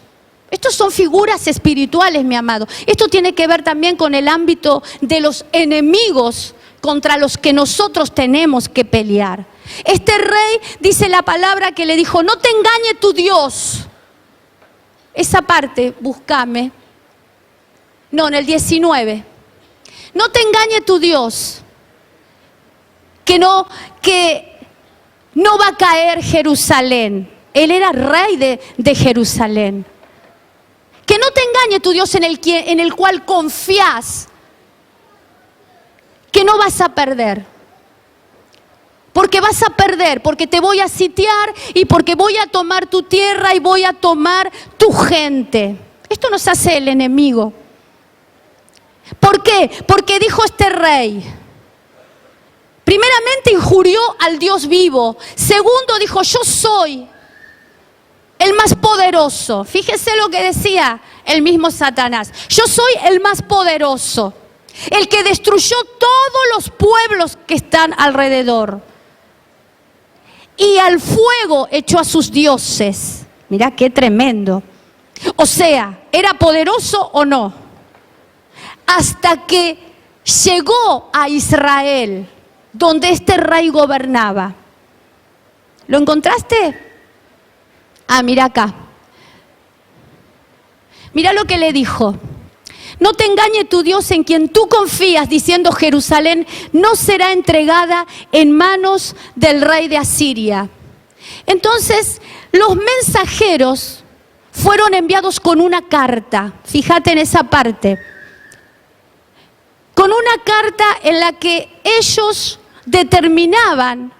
Estos son figuras espirituales, mi amado. Esto tiene que ver también con el ámbito de los enemigos contra los que nosotros tenemos que pelear. Este rey, dice la palabra, que le dijo: no te engañe tu Dios. Esa parte, búscame. No, en el 19. No te engañe tu Dios, que no va a caer Jerusalén. Él era rey de Jerusalén. Que no te engañe tu Dios en el cual confías, que no vas a perder. Porque vas a perder, porque te voy a sitiar y porque voy a tomar tu tierra y voy a tomar tu gente. Esto nos hace el enemigo. ¿Por qué? Porque dijo este rey, primeramente injurió al Dios vivo. Segundo, dijo: yo soy el más poderoso. Fíjese lo que decía el mismo Satanás: yo soy el más poderoso, el que destruyó todos los pueblos que están alrededor. Y al fuego echó a sus dioses. Mirá qué tremendo. O sea, ¿era poderoso o no? Hasta que llegó a Israel, donde este rey gobernaba. ¿Lo encontraste? Ah, mira acá. Mira lo que le dijo: no te engañe tu Dios en quien tú confías, diciendo: Jerusalén no será entregada en manos del rey de Asiria. Entonces, los mensajeros fueron enviados con una carta. Fíjate en esa parte. Con una carta en la que ellos determinaban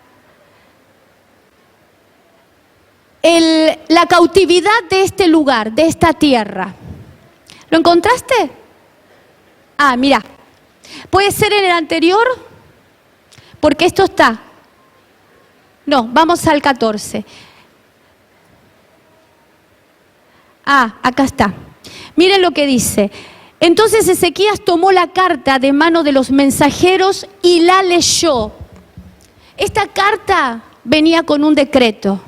la cautividad de este lugar, de esta tierra. ¿Lo encontraste? Ah, mira. ¿Puede ser en el anterior? Porque esto está. No, vamos al 14. Ah, acá está. Miren lo que dice. Entonces Ezequías tomó la carta de mano de los mensajeros y la leyó. Esta carta venía con un decreto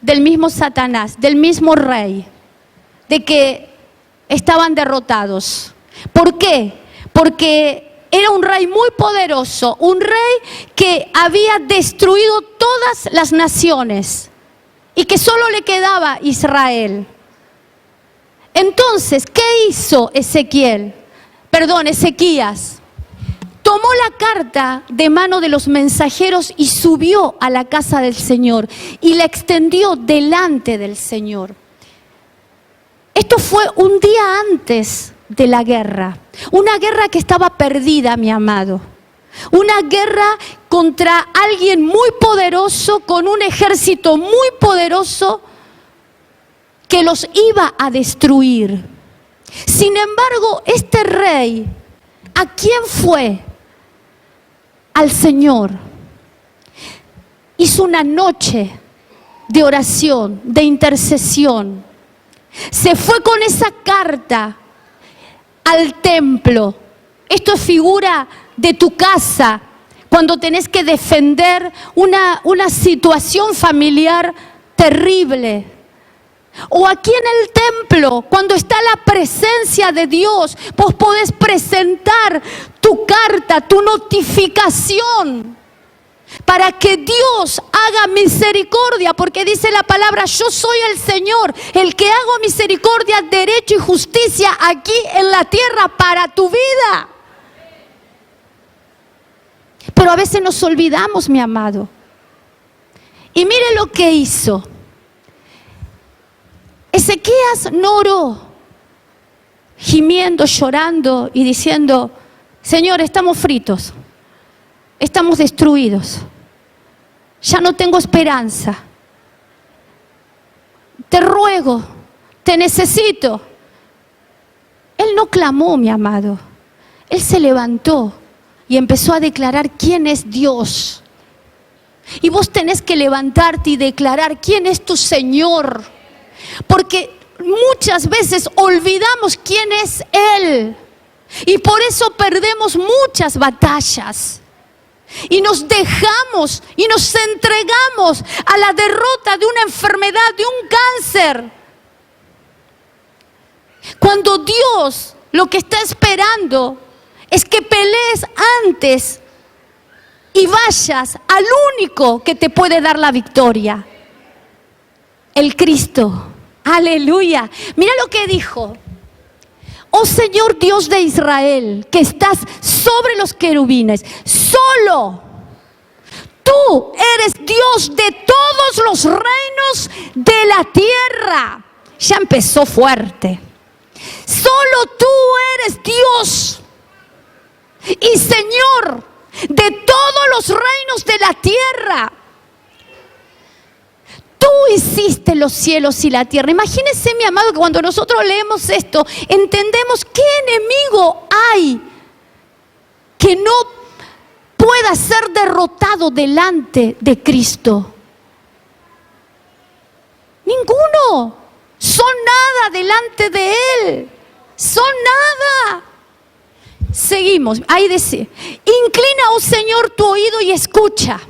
del mismo Satanás, del mismo rey, de que estaban derrotados. ¿Por qué? Porque era un rey muy poderoso, un rey que había destruido todas las naciones y que solo le quedaba Israel. Entonces, ¿qué hizo Ezequías? Tomó la carta de mano de los mensajeros y subió a la casa del Señor y la extendió delante del Señor. Esto fue un día antes de la guerra, una guerra que estaba perdida, mi amado. Una guerra contra alguien muy poderoso, con un ejército muy poderoso que los iba a destruir. Sin embargo, este rey, ¿a quién fue? Al Señor. Hizo una noche de oración, de intercesión. Se fue con esa carta al templo. Esto es figura de tu casa, cuando tenés que defender una situación familiar terrible. O aquí en el templo, cuando está la presencia de Dios, vos podés presentar tu carta, tu notificación, para que Dios haga misericordia, porque dice la palabra: yo soy el Señor, el que hago misericordia, derecho y justicia aquí en la tierra para tu vida. Pero a veces nos olvidamos, mi amado. Y mire lo que hizo. Ezequías no oró gimiendo, llorando y diciendo: Señor, estamos fritos, estamos destruidos, ya no tengo esperanza, te ruego, te necesito. Él no clamó, mi amado. Él se levantó y empezó a declarar quién es Dios. Y vos tenés que levantarte y declarar quién es tu Señor. Porque muchas veces olvidamos quién es Él. Y por eso perdemos muchas batallas. Y nos dejamos y nos entregamos a la derrota de una enfermedad, de un cáncer. Cuando Dios lo que está esperando es que pelees antes y vayas al único que te puede dar la victoria: el Cristo. Aleluya. Mira lo que dijo: oh Señor Dios de Israel, que estás sobre los querubines, solo tú eres Dios de todos los reinos de la tierra. Ya empezó fuerte. Solo tú eres Dios y Señor de todos los reinos de la tierra. Tú hiciste los cielos y la tierra. Imagínense, mi amado, que cuando nosotros leemos esto, entendemos qué enemigo hay que no pueda ser derrotado delante de Cristo. Ninguno. Son nada delante de Él. Son nada. Seguimos. Ahí dice: inclina, oh Señor, tu oído y escucha.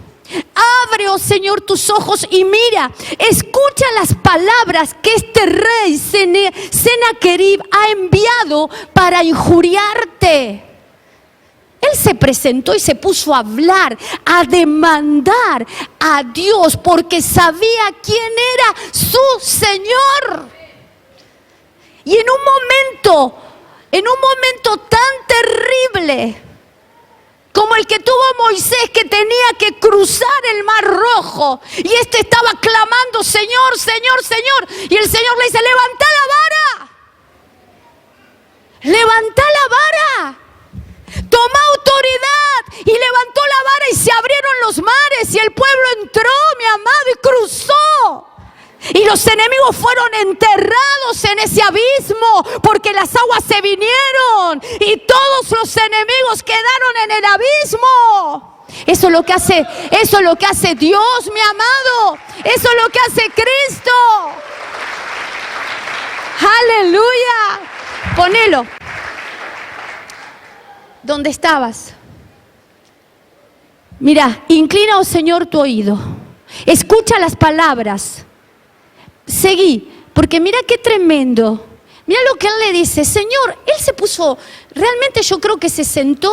Abre, oh Señor, tus ojos y mira. Escucha las palabras que este rey Sennacherib ha enviado para injuriarte. Él se presentó y se puso a hablar, a demandar a Dios, porque sabía quién era su Señor. Y en un momento tan terrible como el que tuvo Moisés, que tenía que cruzar el mar rojo, y este estaba clamando: Señor, Señor, Señor, y el Señor le dice: levanta la vara, levanta la vara, toma autoridad. Y levantó la vara y se abrieron los mares y el pueblo entró, mi amado, y cruzó. Y los enemigos fueron enterrados en ese abismo, porque las aguas se vinieron y todos los enemigos quedaron en el abismo. Eso es lo que hace Dios, mi amado. Eso es lo que hace Cristo. Aleluya. Ponelo. ¿Dónde estabas? Mira, inclina, oh Señor, tu oído. Escucha las palabras. Seguí, porque mira qué tremendo. Mira lo que él le dice. Señor, él se puso, realmente yo creo que se sentó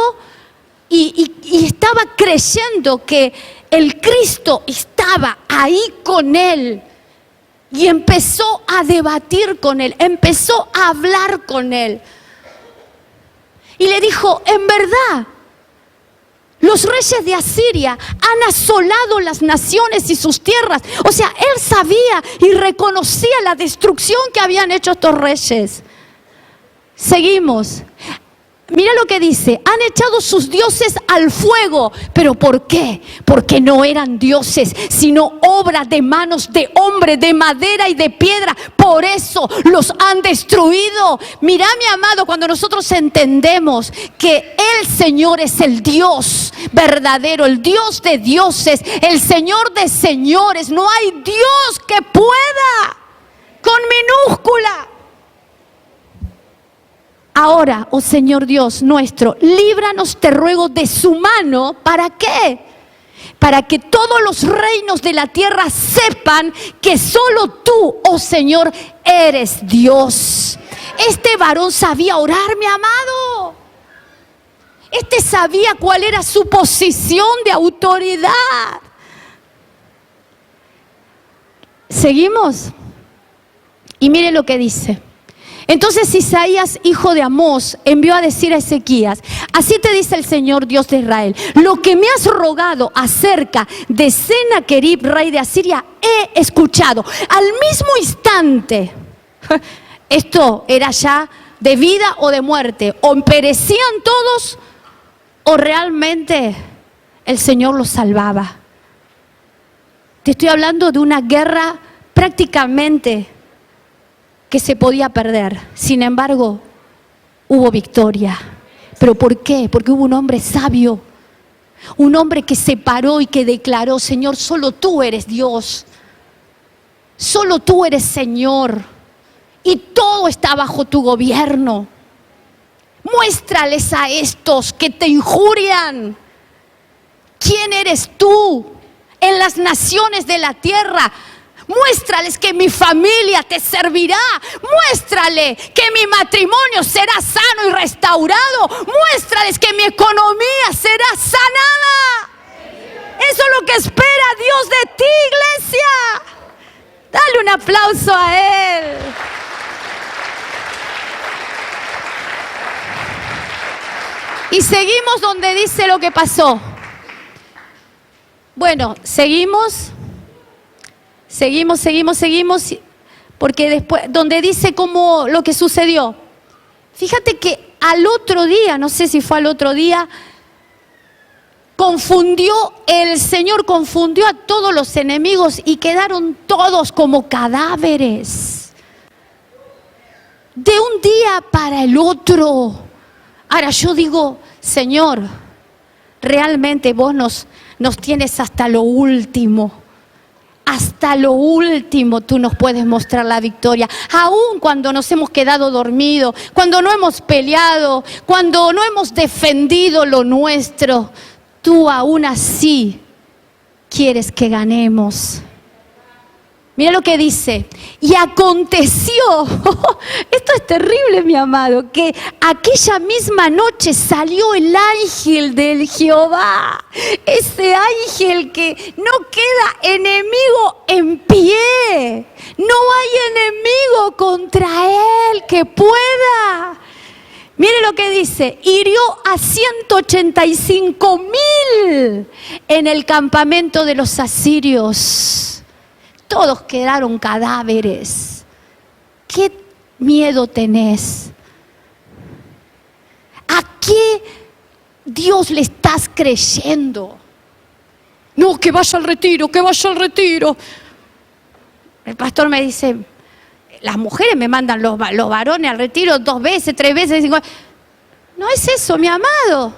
y estaba creyendo que el Cristo estaba ahí con él. Y empezó a debatir con él, empezó a hablar con él. Y le dijo, en verdad, los reyes de Asiria han asolado las naciones y sus tierras. O sea, él sabía y reconocía la destrucción que habían hecho estos reyes. Seguimos. Mira lo que dice, han echado sus dioses al fuego. ¿Pero por qué? Porque no eran dioses, sino obra de manos de hombre, de madera y de piedra. Por eso los han destruido. Mira, mi amado, cuando nosotros entendemos que el Señor es el Dios verdadero, el Dios de dioses, el Señor de señores, no hay Dios que pueda, con minúscula. Ahora, oh Señor Dios nuestro, líbranos, te ruego, de su mano. ¿Para qué? Para que todos los reinos de la tierra sepan que solo tú, oh Señor, eres Dios. Este varón sabía orar, mi amado. Este sabía cuál era su posición de autoridad. ¿Seguimos? Y mire lo que dice. Entonces Isaías, hijo de Amós, envió a decir a Ezequías, así te dice el Señor Dios de Israel, lo que me has rogado acerca de Sennacherib, rey de Asiria, he escuchado. Al mismo instante, esto era ya de vida o de muerte, o perecían todos o realmente el Señor los salvaba. Te estoy hablando de una guerra prácticamente que se podía perder. Sin embargo, hubo victoria. ¿Pero por qué? Porque hubo un hombre sabio, un hombre que se paró y que declaró, Señor, solo tú eres Dios, solo tú eres Señor, y todo está bajo tu gobierno. Muéstrales a estos que te injurian quién eres tú en las naciones de la tierra. Muéstrales que mi familia te servirá. Muéstrale que mi matrimonio será sano y restaurado. Muéstrales que mi economía será sanada. Eso es lo que espera Dios de ti, iglesia. Dale un aplauso a Él. Y seguimos donde dice lo que pasó. Bueno, seguimos, porque después, donde dice cómo lo que sucedió. Fíjate que al otro día, no sé si fue al otro día, el Señor confundió a todos los enemigos y quedaron todos como cadáveres. De un día para el otro. Ahora yo digo, Señor, realmente vos nos tienes hasta lo último. Hasta lo último tú nos puedes mostrar la victoria. Aún cuando nos hemos quedado dormidos, cuando no hemos peleado, cuando no hemos defendido lo nuestro, tú aún así quieres que ganemos. Mira lo que dice. Y aconteció, esto es terrible, mi amado, que aquella misma noche salió el ángel del Jehová. Ese ángel que no queda enemigo en pie. No hay enemigo contra él que pueda. Mire lo que dice, hirió a 185,000 en el campamento de los asirios. Todos quedaron cadáveres. ¿Qué miedo tenés? ¿A qué Dios le estás creyendo? No, que vaya al retiro, que vaya al retiro. El pastor me dice, las mujeres me mandan los varones al retiro 2 veces, 3 veces. 5. No es eso, mi amado.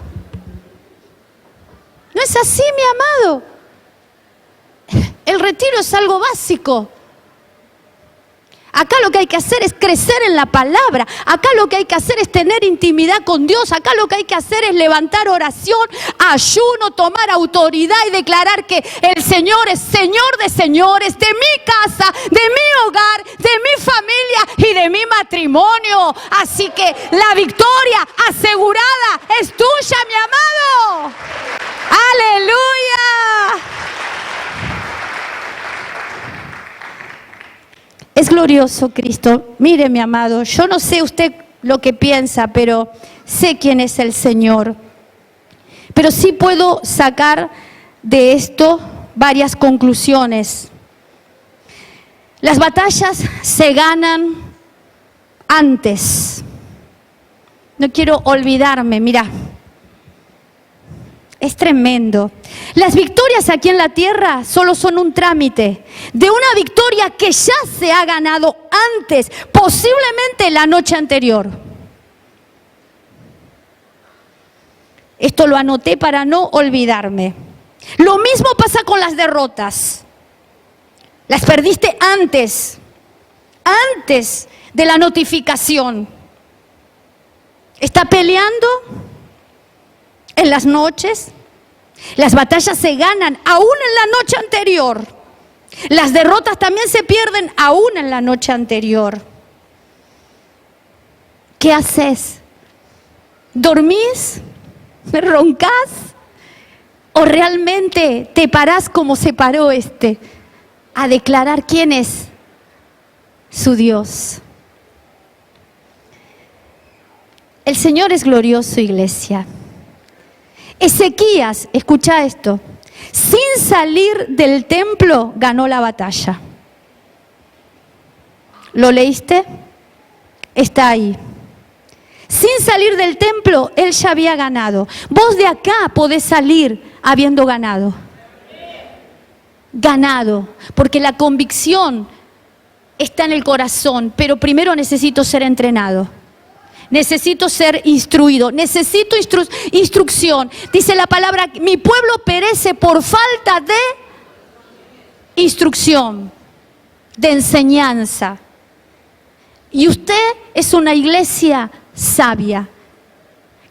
No es así, mi amado. El retiro es algo básico. Acá lo que hay que hacer es crecer en la palabra. Acá lo que hay que hacer es tener intimidad con Dios. Acá lo que hay que hacer es levantar oración, ayuno, tomar autoridad y declarar que el Señor es Señor de señores, de mi casa, de mi hogar, de mi familia y de mi matrimonio. Así que la victoria asegurada es tuya, mi amado. ¡Aleluya! Es glorioso Cristo. Mire, mi amado, yo no sé usted lo que piensa, pero sé quién es el Señor. Pero sí puedo sacar de esto varias conclusiones. Las batallas se ganan antes. No quiero olvidarme, mira. Es tremendo. Las victorias aquí en la tierra solo son un trámite de una victoria que ya se ha ganado antes, posiblemente la noche anterior. Esto lo anoté para no olvidarme. Lo mismo pasa con las derrotas. Las perdiste antes de la notificación. Está peleando en las noches. Las batallas se ganan aún en la noche anterior. Las derrotas también se pierden aún en la noche anterior. ¿Qué haces? ¿Dormís? ¿Roncás? ¿O realmente te parás como se paró a declarar quién es su Dios? El Señor es glorioso, iglesia. Ezequías, escucha esto, sin salir del templo ganó la batalla. ¿Lo leíste? Está ahí. Sin salir del templo, él ya había ganado. Vos de acá podés salir habiendo ganado. Ganado, porque la convicción está en el corazón, pero primero necesito ser entrenado. Necesito ser instruido, necesito instrucción. Dice la palabra, mi pueblo perece por falta de instrucción, de enseñanza. Y usted es una iglesia sabia,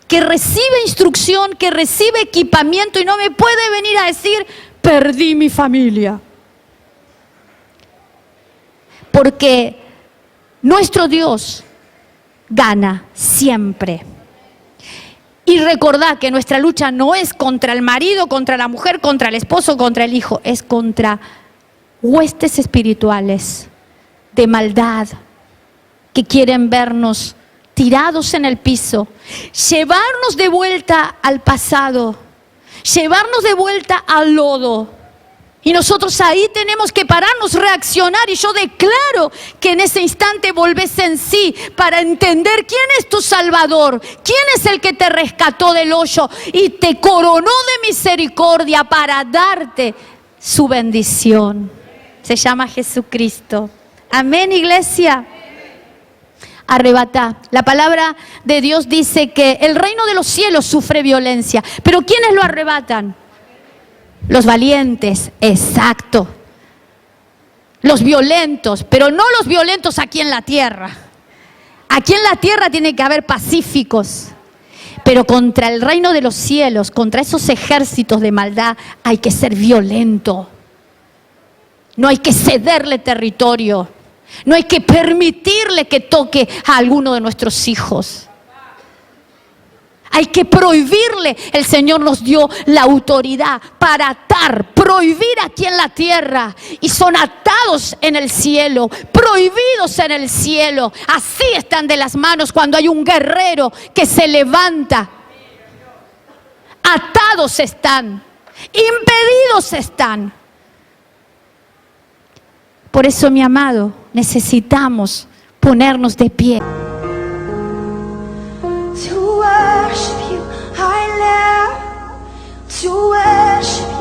que recibe instrucción, que recibe equipamiento y no me puede venir a decir, perdí mi familia. Porque nuestro Dios gana siempre. Y recordad que nuestra lucha no es contra el marido, contra la mujer, contra el esposo, contra el hijo. Es contra huestes espirituales de maldad que quieren vernos tirados en el piso, llevarnos de vuelta al pasado, llevarnos de vuelta al lodo. Y nosotros ahí tenemos que pararnos, reaccionar. Y yo declaro que en ese instante volvés en sí para entender quién es tu Salvador, quién es el que te rescató del hoyo y te coronó de misericordia para darte su bendición. Se llama Jesucristo. Amén, iglesia. Arrebatá. La palabra de Dios dice que el reino de los cielos sufre violencia. ¿Pero quiénes lo arrebatan? Los valientes, exacto. Los violentos, pero no los violentos aquí en la tierra. Aquí en la tierra tiene que haber pacíficos. Pero contra el reino de los cielos, contra esos ejércitos de maldad, hay que ser violento. No hay que cederle territorio. No hay que permitirle que toque a alguno de nuestros hijos. Hay que prohibirle. El Señor nos dio la autoridad para atar, prohibir aquí en la tierra. Y son atados en el cielo, prohibidos en el cielo. Así están de las manos cuando hay un guerrero que se levanta. Atados están, impedidos están. Por eso, mi amado, necesitamos ponernos de pie. To worship you, I live. To worship